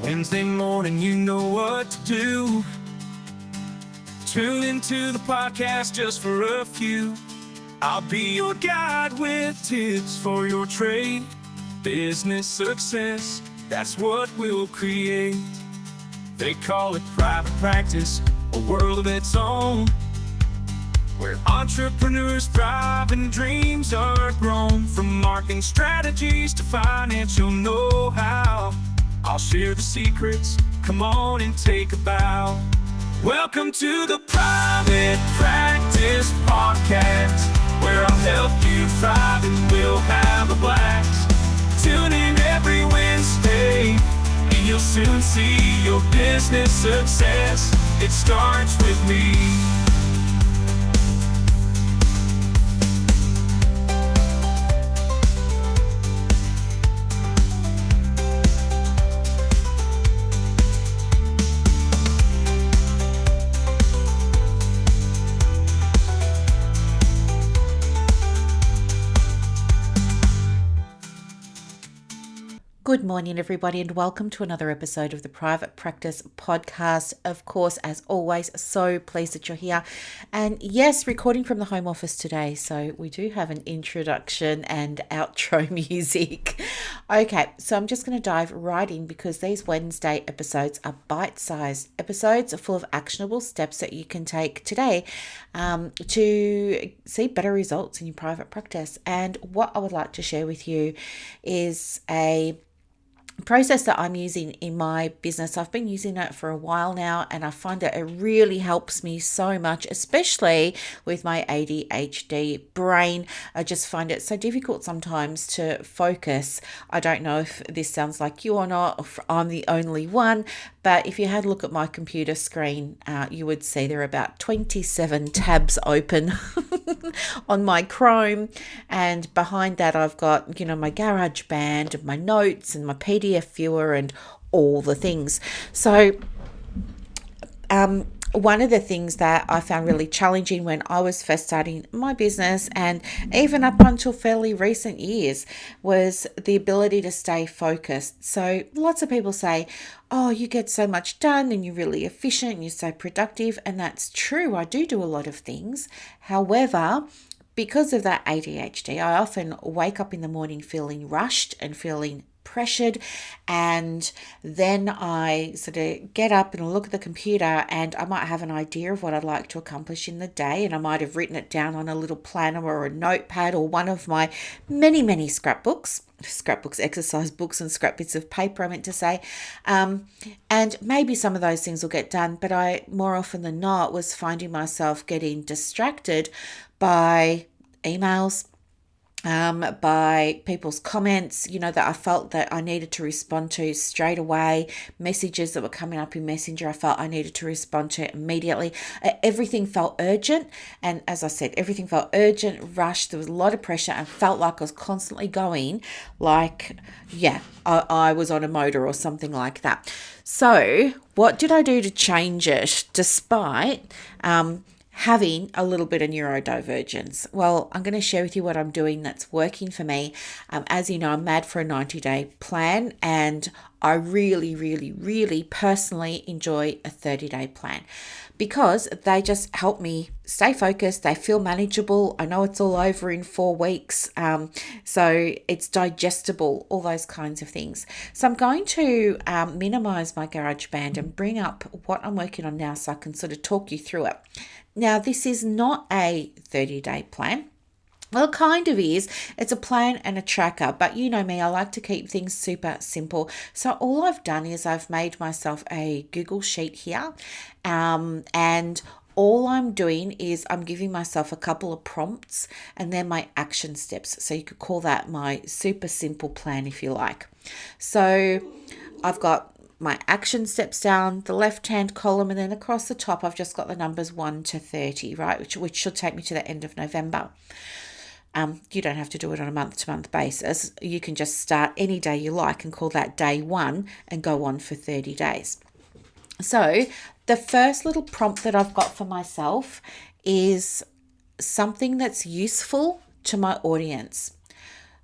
Wednesday morning, you know what to do. Tune into the podcast just for a few. I'll be your guide with tips for your trade. Business success, that's what we'll create. They call it private practice, a world of its own, where entrepreneurs thrive and dreams are grown. From marketing strategies to financial know-how, I'll share the secrets, come on and take a bow. Welcome to the Private Practice Podcast, where I'll help you thrive and we'll have a blast. Tune in every Wednesday, and you'll soon see your business success. It starts with me. Good morning, everybody, and welcome to another episode of the Private Practice Podcast. Of course, as always, so pleased that you're here. And yes, recording from the home office today, so we do have an introduction and outro music. Okay, so I'm just going to dive right in because these Wednesday episodes are bite-sized episodes full of actionable steps that you can take today to see better results in your private practice. And what I would like to share with you is a process that I'm using in my business. I've been using it for a while now, and I find that it really helps me so much, especially with my ADHD brain. I just find it so difficult sometimes to focus. I don't know if this sounds like you or not, or if I'm the only one, but if you had a look at my computer screen, you would see there are about 27 tabs open on my Chrome, and behind that I've got, my GarageBand and my notes and my PDF viewer and all the things. So one of the things that I found really challenging when I was first starting my business, and even up until fairly recent years, was the ability to stay focused. So lots of people say, oh, you get so much done and you're really efficient and you're so productive. And that's true. I do a lot of things. However, because of that ADHD, I often wake up in the morning feeling rushed and feeling pressured, and then I sort of get up and look at the computer and I might have an idea of what I'd like to accomplish in the day, and I might have written it down on a little planner or a notepad or one of my many scrapbooks, exercise books and scrap bits of paper, I meant to say, and maybe some of those things will get done, but I more often than not was finding myself getting distracted by emails, by people's comments, that I felt that I needed to respond to straight away, messages that were coming up in Messenger, I felt I needed to respond to immediately. Everything felt urgent. And as I said, everything felt urgent, rushed. There was a lot of pressure and felt like I was constantly going like, I was on a motor or something like that. So what did I do to change it despite having a little bit of neurodivergence? Well, I'm going to share with you what I'm doing that's working for me. As you know, I'm mad for a 90-day plan, and I really personally enjoy a 30-day plan because they just help me stay focused. They feel manageable. I know it's all over in 4 weeks, so it's digestible, all those kinds of things. So I'm going to minimize my GarageBand and bring up what I'm working on now so I can sort of talk you through it. Now, this is not a 30-day plan. Well, it kind of is. It's a plan and a tracker, but you know me, I like to keep things super simple. So all I've done is I've made myself a Google sheet here, and all I'm doing is I'm giving myself a couple of prompts and then my action steps. So you could call that my super simple plan if you like. So I've got my action steps down the left-hand column, and then across the top I've just got the numbers 1 to 30, right, which should take me to the end of November. You don't have to do it on a month-to-month basis. You can just start any day you like and call that day 1 and go on for 30 days. So the first little prompt that I've got for myself is something that's useful to my audience.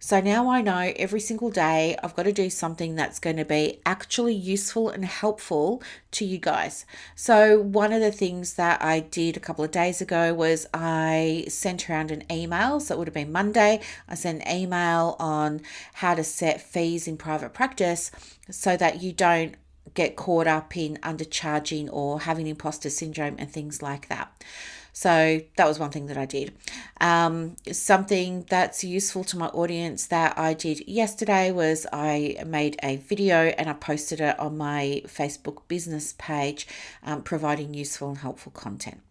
So now I know every single day I've got to do something that's going to be actually useful and helpful to you guys. So one of the things that I did a couple of days ago was I sent around an email. So it would have been Monday. I sent an email on how to set fees in private practice so that you don't get caught up in undercharging or having imposter syndrome and things like that. So that was one thing that I did. Something that's useful to my audience that I did yesterday was I made a video and I posted it on my Facebook business page, providing useful and helpful content.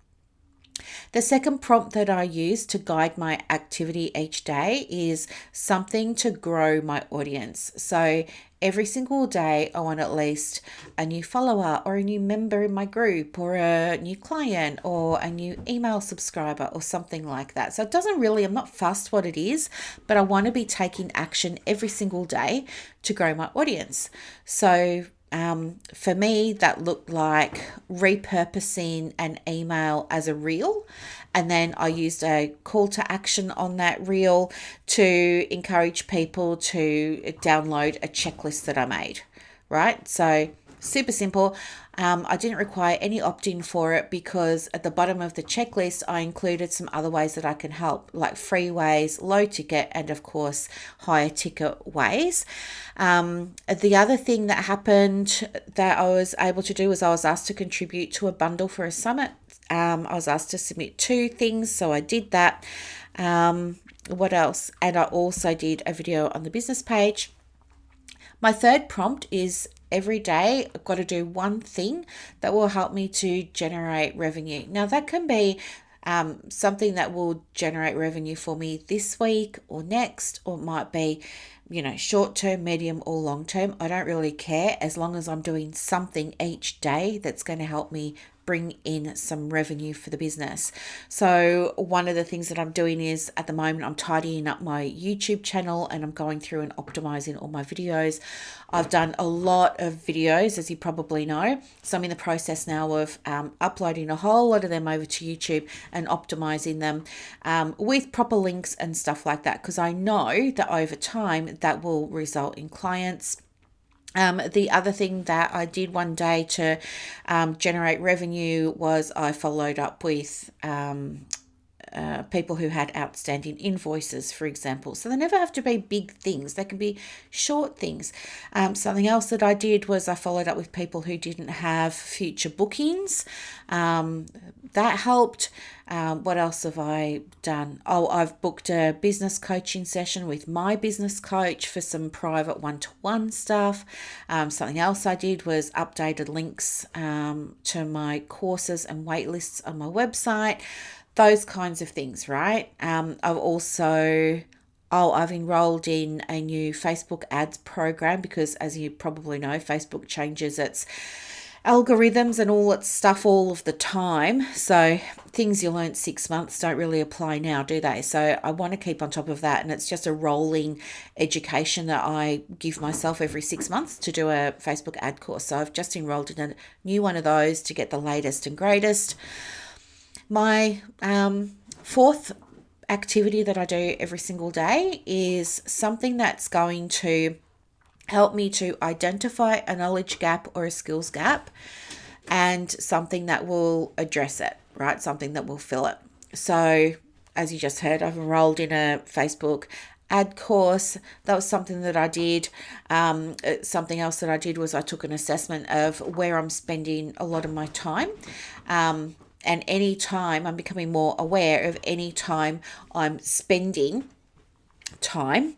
The second prompt that I use to guide my activity each day is something to grow my audience. So every single day, I want at least a new follower or a new member in my group or a new client or a new email subscriber or something like that. So it doesn't really, I'm not fussed what it is, but I want to be taking action every single day to grow my audience. So for me, that looked like repurposing an email as a reel. And then I used a call to action on that reel to encourage people to download a checklist that I made, right? So super simple. I didn't require any opt-in for it because at the bottom of the checklist, I included some other ways that I can help, like free ways, low ticket, and of course, higher ticket ways. The other thing that happened that I was able to do was I was asked to contribute to a bundle for a summit. I was asked to submit 2 things, so I did that. What else? And I also did a video on the business page. My third prompt is every day I've got to do one thing that will help me to generate revenue. Now that can be something that will generate revenue for me this week or next, or it might be, short term, medium, or long term. I don't really care as long as I'm doing something each day that's going to help me bring in some revenue for the business. So one of the things that I'm doing is at the moment I'm tidying up my YouTube channel and I'm going through and optimizing all my videos. I've done a lot of videos, as you probably know. So I'm in the process now of uploading a whole lot of them over to YouTube and optimizing them with proper links and stuff like that, because I know that over time that will result in clients. The other thing that I did one day to generate revenue was I followed up with people who had outstanding invoices, for example. So they never have to be big things. They can be short things. Something else that I did was I followed up with people who didn't have future bookings. That helped. What else have I done? Oh, I've booked a business coaching session with my business coach for some private one-to-one stuff. Something else I did was updated links to my courses and wait lists on my website. Those kinds of things, right? I've enrolled in a new Facebook ads program because, as you probably know, Facebook changes its algorithms and all its stuff all of the time. So things you learned 6 months don't really apply now, do they? So I want to keep on top of that. And it's just a rolling education that I give myself every 6 months to do a Facebook ad course. So I've just enrolled in a new one of those to get the latest and greatest. My fourth activity that I do every single day is something that's going to help me to identify a knowledge gap or a skills gap, and something that will address it, right? Something that will fill it. So as you just heard, I've enrolled in a Facebook ad course. That was something that I did. Something else that I did was I took an assessment of where I'm spending a lot of my time. And any time I'm becoming more aware of any time I'm spending time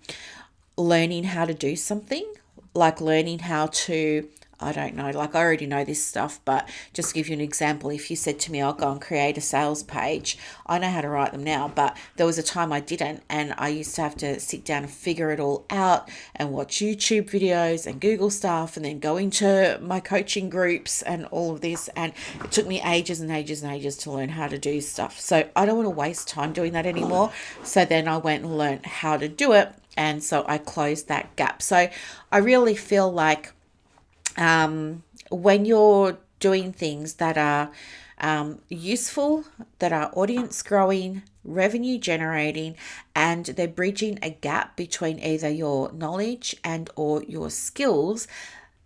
learning how to do something, like learning how to, I don't know, like I already know this stuff, but just to give you an example, if you said to me, I'll go and create a sales page, I know how to write them now, but there was a time I didn't, and I used to have to sit down and figure it all out and watch YouTube videos and Google stuff and then go into my coaching groups and all of this, and it took me ages and ages and ages to learn how to do stuff. So I don't want to waste time doing that anymore. So then I went and learned how to do it, and so I closed that gap. So I really feel like when you're doing things that are useful, that are audience growing, revenue generating, and they're bridging a gap between either your knowledge and or your skills,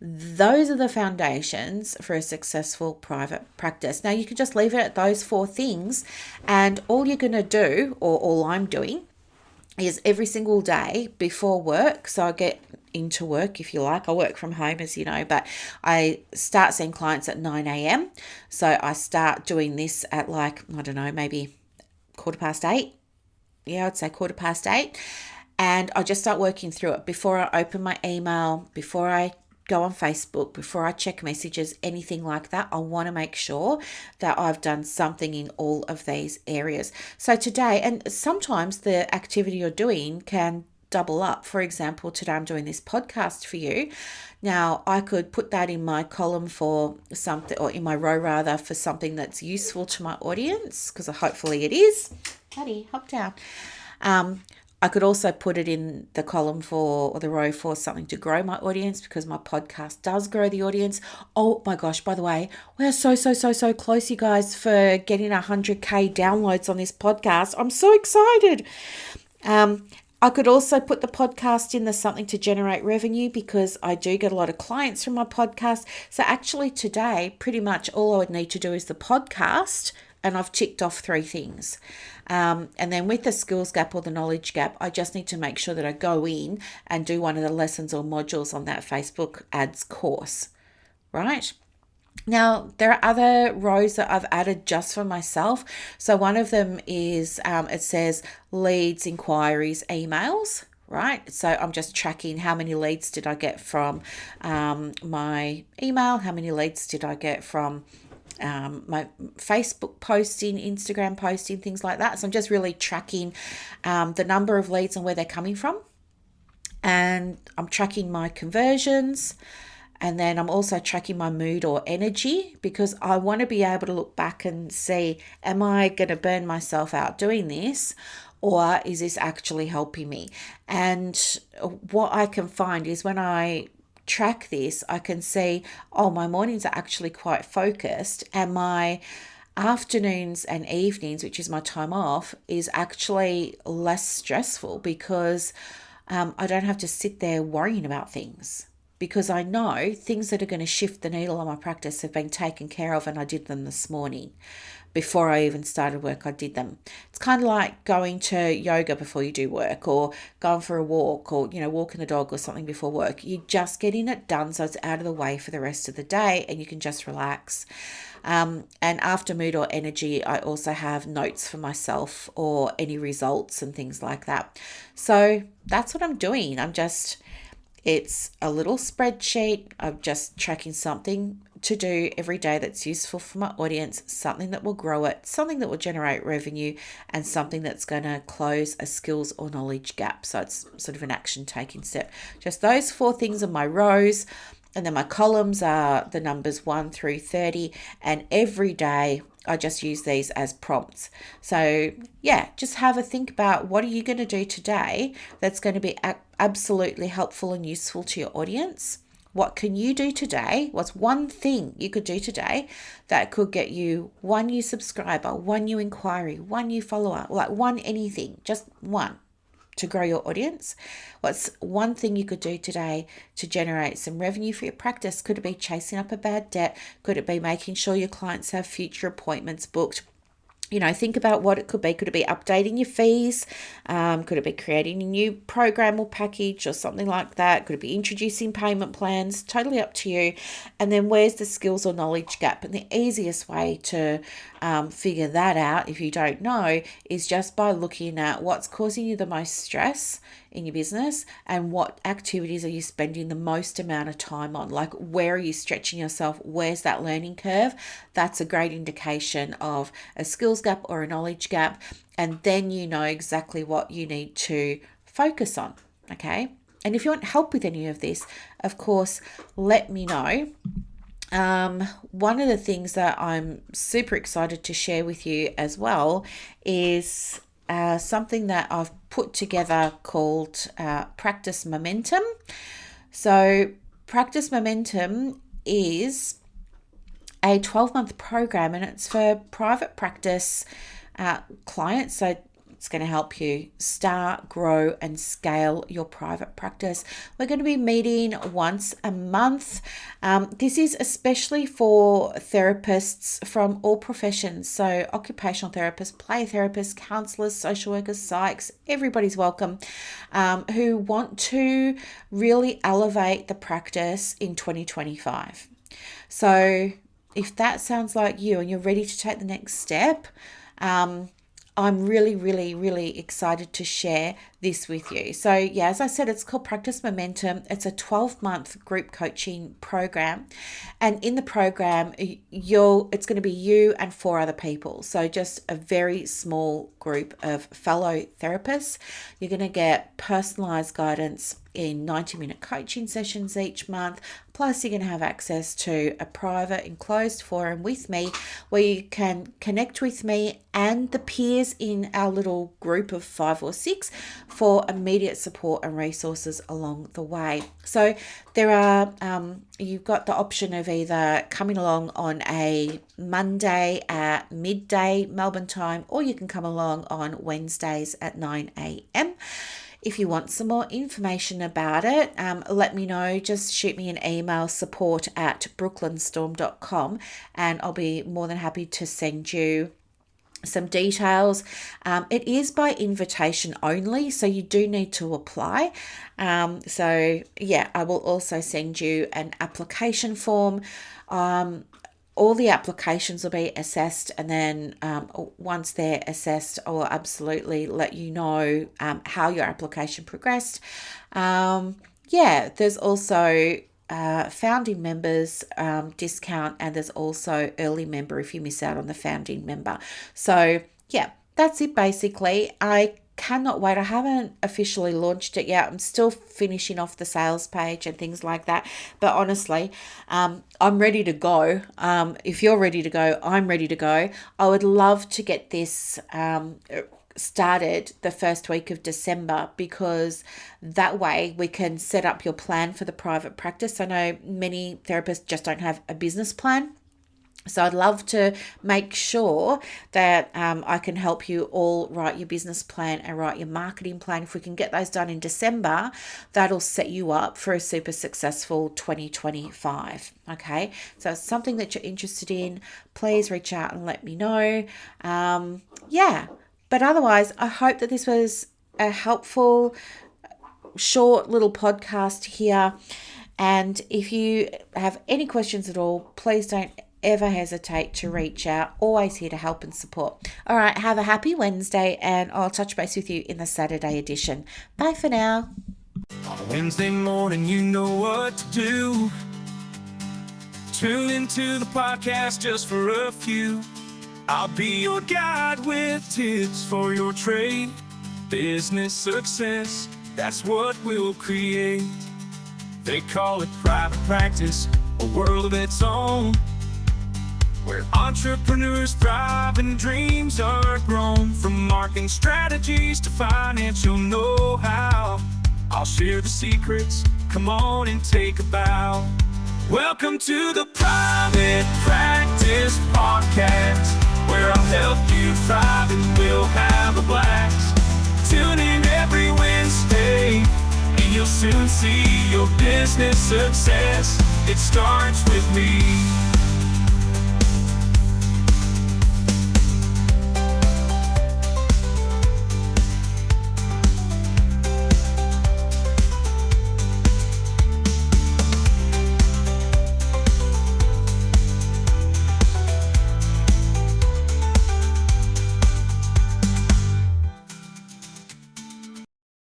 those are the foundations for a successful private practice. Now, you can just leave it at those 4 things, and all you're going to do, or all I'm doing, is every single day before work. So I get into work, if you like. I work from home, as you know, but I start seeing clients at 9 a.m. So I start doing this at maybe 8:15. Yeah, I'd say 8:15. And I just start working through it before I open my email, before I go on Facebook, before I check messages, anything like that. I want to make sure that I've done something in all of these areas. So today, and sometimes the activity you're doing can double up. For example, today I'm doing this podcast for you. Now, I could put that in my column for something, or in my row rather, for something that's useful to my audience, because hopefully it is. Buddy, hop down. I could also put it in the column or the row for something to grow my audience, because my podcast does grow the audience. Oh my gosh, by the way, we're so close, you guys, for getting 100K downloads on this podcast. I'm so excited. I could also put the podcast in the something to generate revenue, because I do get a lot of clients from my podcast. So actually today, pretty much all I would need to do is the podcast, and I've ticked off 3 things. And then with the skills gap or the knowledge gap, I just need to make sure that I go in and do one of the lessons or modules on that Facebook ads course, right? Now, there are other rows that I've added just for myself. So one of them is, it says leads, inquiries, emails, right? So I'm just tracking how many leads did I get from my email, how many leads did I get from my Facebook posting, Instagram posting, things like that. So I'm just really tracking the number of leads and where they're coming from. And I'm tracking my conversions. And then I'm also tracking my mood or energy, because I want to be able to look back and see, am I going to burn myself out doing this, or is this actually helping me? And what I can find is when I track this, I can see, oh, my mornings are actually quite focused, and my afternoons and evenings, which is my time off, is actually less stressful, because I don't have to sit there worrying about things, because I know things that are going to shift the needle on my practice have been taken care of, and I did them this morning. Before I even started work, I did them. It's kind of like going to yoga before you do work, or going for a walk, or, walking the dog or something before work. You're just getting it done so it's out of the way for the rest of the day, and you can just relax. And after mood or energy, I also have notes for myself or any results and things like that. So that's what I'm doing. It's a little spreadsheet. I'm just tracking something to do every day that's useful for my audience, something that will grow it, something that will generate revenue, and something that's going to close a skills or knowledge gap. So it's sort of an action taking step. Just those 4 things are my rows. And then my columns are the numbers 1 through 30. And every day I just use these as prompts. So yeah, just have a think about, what are you going to do today that's going to be absolutely helpful and useful to your audience? What can you do today? What's one thing you could do today that could get you 1 new subscriber, 1 new inquiry, 1 new follower, like 1 anything, just 1, to grow your audience? What's one thing you could do today to generate some revenue for your practice? Could it be chasing up a bad debt? Could it be making sure your clients have future appointments booked? Think about what it could be. Could it be updating your fees? Could it be creating a new program or package or something like that? Could it be introducing payment plans? Totally up to you. And then where's the skills or knowledge gap? And the easiest way to figure that out, if you don't know, is just by looking at what's causing you the most stress in your business, and what activities are you spending the most amount of time on. Like, where are you stretching yourself? Where's that learning curve? That's a great indication of a skills gap or a knowledge gap. And then you know exactly what you need to focus on. Okay. And if you want help with any of this, of course, let me know. One of the things that I'm super excited to share with you as well is something that I've put together called Practice Momentum. So Practice Momentum is a 12-month program, and it's for private practice clients. So It's going to help you start, grow, and scale your private practice. We're going to be meeting once a month. This is especially for therapists from all professions. So occupational therapists, play therapists, counselors, social workers, psychs, everybody's welcome, who want to really elevate the practice in 2025. So if that sounds like you and you're ready to take the next step, I'm really, really, really excited to share this with you. So yeah, as I said, it's called Practice Momentum. It's a 12-month group coaching program. And in the program, it's going to be you and 4 other people. So just a very small group of fellow therapists. You're going to get personalized guidance in 90-minute coaching sessions each month. Plus, you're going to have access to a private enclosed forum with me where you can connect with me and the peers in our little group of 5 or 6 for immediate support and resources along the way. So there are, you've got the option of either coming along on a Monday at midday Melbourne time, or you can come along on Wednesdays at 9 a.m. If you want some more information about it, let me know. Just shoot me an email, support@brooklynstorme.com, and I'll be more than happy to send you some details. It is by invitation only, so you do need to apply. So yeah, I will also send you an application form. All the applications will be assessed, and then once they're assessed, I will absolutely let you know how your application progressed. There's also founding members discount, and there's also early member if you miss out on the founding member. So yeah, that's it basically. I cannot wait. I haven't officially launched it yet. I'm still finishing off the sales page and things like that. But honestly, I'm ready to go. If you're ready to go, I'm ready to go. I would love to get this started the first week of December, because that way we can set up your plan for the private practice. I know many therapists just don't have a business plan. So I'd love to make sure that I can help you all write your business plan and write your marketing plan. If we can get those done in December, that'll set you up for a super successful 2025. Okay, so if it's something that you're interested in, please reach out and let me know. But otherwise, I hope that this was a helpful, short little podcast here. And if you have any questions at all, please don't ever hesitate to reach out. Always here to help and support. All right, have a happy Wednesday, and I'll touch base with you in the Saturday edition. Bye for now. On Wednesday morning, you know what to do. Tune into the podcast just for a few. I'll be your guide with tips for your trade. Business success, that's what we'll create. They call it private practice, a world of its own, where entrepreneurs thrive and dreams are grown. From marketing strategies to financial know-how, I'll share the secrets. Come on and take a bow. Welcome to the Private Practice Podcast, where I'll help you thrive and we'll have a blast. Tune in every Wednesday, and you'll soon see your business success. It starts with me.